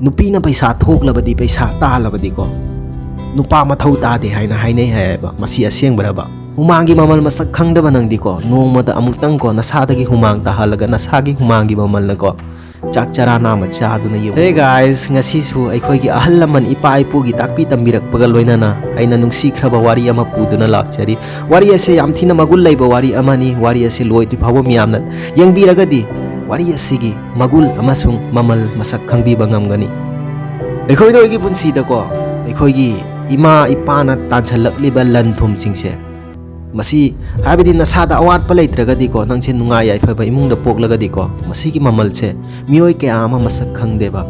ꯅꯨꯄꯤꯅ ꯄꯩꯁꯥ ꯊꯣꯛꯂꯕꯗꯤ ꯄꯩꯁꯥ ꯇꯥꯜꯂꯕꯗꯤꯀꯣ ꯅꯨꯄꯥ ꯃꯊꯧ ꯇꯥꯗꯦ ꯍꯥꯏꯅ ꯍꯥꯏꯅꯩ ꯍꯥꯏꯌꯦꯕ ꯃꯁꯤ ꯑꯁꯦꯡꯕꯔꯕ ꯍꯨꯃꯥꯡꯒꯤ ꯃꯃꯜ ꯃꯁꯛ ꯈꯪꯗꯕ ꯅꯪꯗꯤꯀꯣ ꯅꯣꯡꯃꯗ ꯑꯃꯨꯛꯇꯪꯀꯣ ꯅꯁꯥꯗꯒꯤ ꯍꯨꯃꯥꯡ ꯇꯥꯍꯜꯂꯒ ꯅꯁꯥꯒꯤ ꯍꯨꯃꯥꯡꯒꯤ ꯃꯃꯜꯅꯀꯣ ꯆꯥꯛ ꯆꯔꯥ ꯅꯥꯝꯃ ꯆꯥꯗꯨꯅ ꯌꯦꯡꯉꯨ ꯍꯦ ꯒꯥꯏꯁ ꯉꯁꯤꯁꯨ ꯑꯩꯈꯣꯏꯒꯤ ꯑꯍꯜ ꯂꯃꯟ ꯏꯄꯥ ꯏꯄꯨꯒꯤ ꯇꯥꯛꯄꯤ ꯇꯝꯕꯤꯔꯛꯄꯒ ꯂꯣꯏꯅꯅ ꯑꯩꯅ ꯅꯨꯡꯁꯤꯈ꯭ꯔꯕ ꯋꯥꯔꯤ ꯑꯃ ꯄꯨꯗꯨꯅ ꯂꯥꯛꯆꯔꯤ ꯋꯥꯔꯤ ꯑꯁꯤ ꯌꯥꯝ ꯊꯤꯅ ꯃꯒꯨꯟ ꯂꯩꯕ ꯋꯥꯔꯤ ꯑꯃꯅꯤ ꯋꯥꯔꯤ ꯑꯁꯤ ꯂꯣꯏꯗ꯭ꯔꯤ ꯐꯥꯎꯕ ꯃꯤꯌꯥꯝꯅ ꯌꯦꯡꯕꯤꯔꯒꯗꯤ ꯋꯥꯔꯤ ꯑꯁꯤꯒꯤ ꯃꯒꯨꯟ ꯑꯃꯁꯨꯡ ꯃꯃꯜ ꯃꯁꯛ ꯈꯪꯕꯤꯕ ꯉꯝꯒꯅꯤ ꯑꯩꯈꯣꯏꯒꯤ ꯄꯨꯟꯁꯤꯗꯀꯣ ꯑꯩꯈꯣꯏꯒꯤ ꯏꯃꯥ ꯏꯄꯥꯅ ꯇꯥꯟꯁꯤꯜꯂꯛꯂꯤꯕ ꯂꯟ ꯊꯨꯝꯁꯤꯡꯁꯦ ꯃꯁꯤ ꯍꯥꯏꯕꯗꯤ ꯅꯁꯥꯗ ꯑꯋꯥꯠꯄ ꯂꯩꯇ꯭ꯔꯒꯗꯤꯀꯣ ꯅꯪꯁꯦ ꯅꯨꯡꯉꯥꯏ ꯌꯥꯏꯐꯕ ꯏꯃꯨꯡꯗ ꯄꯣꯛꯂꯒꯗꯤꯀꯣ ꯃꯁꯤꯒꯤ ꯃꯃꯜꯁꯦ ꯃꯤꯑꯣꯏ ꯀꯌꯥ ꯑꯃ ꯃꯁꯛ ꯈꯪꯗꯦꯕ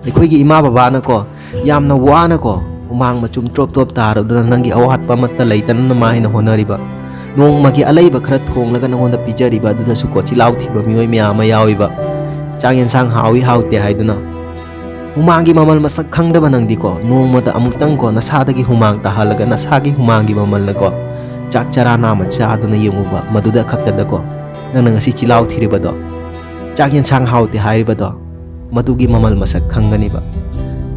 ꯑꯩꯈꯣꯏꯒꯤ ꯏꯃꯥ ꯕꯕꯥꯅꯀꯣ ꯌꯥꯝꯅ ꯋꯥꯅꯀꯣ ꯍꯨꯃꯥꯡ ꯃꯆꯨꯝ ꯇ꯭ꯔꯣꯞ ꯇ꯭ꯔꯣꯞ ꯇꯥꯔꯗꯨꯅ ꯅꯪꯒꯤ ꯑꯋꯥꯠꯄ ꯑꯃꯠꯇ ꯂꯩꯇꯅ ꯃꯥꯏꯅ ꯍꯣꯠꯅꯔꯤꯕ ꯅꯣꯡꯃꯒꯤ ꯑꯂꯩꯕ ꯈꯔ ꯊꯣꯡꯂꯒ ꯅꯉꯣꯟꯗ ꯄꯤꯖꯔꯤꯕ ꯑꯗꯨꯗꯁꯨꯀꯣ ꯆꯤꯜꯍꯥꯎ ꯊꯤꯕ ꯃꯤꯑꯣꯏ ꯃꯌꯥꯝ ꯑꯃ ꯌꯥꯎꯏꯕ ꯆꯥꯛ ꯌꯦꯟꯁꯥꯡ ꯍꯥꯎꯏ ꯍꯥꯎꯇꯦ ꯍꯥꯏꯗꯨꯅ ꯍꯨꯃꯥꯡꯒꯤ ꯃꯃꯜ ꯃꯁꯛ ꯈꯪꯗꯕ ꯅꯪꯗꯤꯀꯣ ꯅꯣꯡꯃꯗ ꯑꯃꯨꯛꯇꯪꯀꯣ ꯅꯁꯥꯗꯒꯤ ꯍꯨꯃꯥꯡ ꯇꯥꯍꯜꯂꯒ ꯅꯁꯥꯒꯤ ꯍꯨꯃꯥꯡꯒꯤ ꯃꯃꯜꯅꯀꯣ ꯆꯥꯛ ꯆꯔꯥ ꯅꯥꯝꯃ ꯆꯥꯗꯨꯅ ꯌꯦꯡꯉꯨꯕ ꯃꯗꯨꯗ ꯈꯛꯇꯗꯀꯣ ꯅꯪꯅ ꯉꯁꯤ ꯆꯤꯜꯍꯥꯎ ꯊꯤꯔꯤꯕꯗꯣ ꯆꯥꯛ ꯌꯦꯟꯁꯥꯡ ꯍꯥꯎꯇꯦ ꯍꯥꯏꯔꯤꯕꯗꯣ ꯃꯗꯨꯒꯤ ꯃꯃꯜ ꯃꯁꯛ ꯈꯪꯒꯅꯤꯕ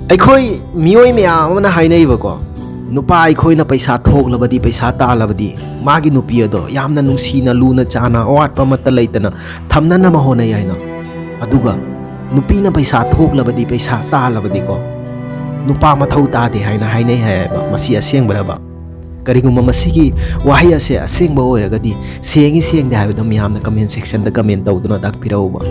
ꯑꯩꯈꯣꯏ ꯃꯤꯑꯣꯏ ꯃꯌꯥꯝ ꯑꯃꯅ ꯍꯥꯏꯅꯩꯕꯀꯣ ꯅꯨꯄꯥ ꯑꯩꯈꯣꯏꯅ ꯄꯩꯁా ꯊꯣꯛꯂꯕꯗꯤ ꯄꯩꯁꯥ ꯇꯥꯜꯂꯕꯗꯤ ꯃꯥꯒꯤ ꯅꯨꯄꯤ ꯑꯗꯣ ꯌꯥꯝꯅ ꯅꯨꯡꯁꯤꯅ ꯂꯨꯅ ꯆꯥꯅ ꯑꯋꯥꯠꯄ ꯑꯃꯠꯇ ꯂꯩꯇꯅ ꯊꯝꯅꯅꯕ ꯍꯣꯠꯅꯩ ꯍꯥꯏꯅ ꯑꯗꯨꯒ ꯅꯨꯄꯤꯅ ꯄꯩꯁా ꯊꯣꯛꯂꯕꯗꯤ ꯄꯩꯁా ꯇꯥꯜꯂꯕꯗꯤꯀꯣ ꯅꯨꯄꯥ ꯃꯊꯧ ꯇꯥꯗꯦ ꯍꯥꯏꯅ ꯍꯥꯏꯅꯩ ꯍꯥꯏꯌꯦꯕ ꯃꯁꯤ ꯑꯁꯦꯡꯕꯔꯕ ꯀꯔꯤꯒꯨꯝꯕ ꯃꯁꯤꯒꯤ ꯋꯥꯍꯩ ꯑꯁꯦ ꯑꯁꯦꯡꯕ ꯑꯣꯏꯔꯒꯗꯤ ꯁꯦꯡꯉꯤ ꯁꯦꯡꯗꯦ ꯍꯥꯏꯕꯗꯣ ꯃꯤꯌꯥꯝꯅ ꯀꯃꯦꯟ ꯁꯦꯛꯁꯟꯗ ꯀꯃꯦꯟ ꯇꯧꯗꯨꯅ ꯇꯥꯛꯄꯤꯔꯛꯎꯕ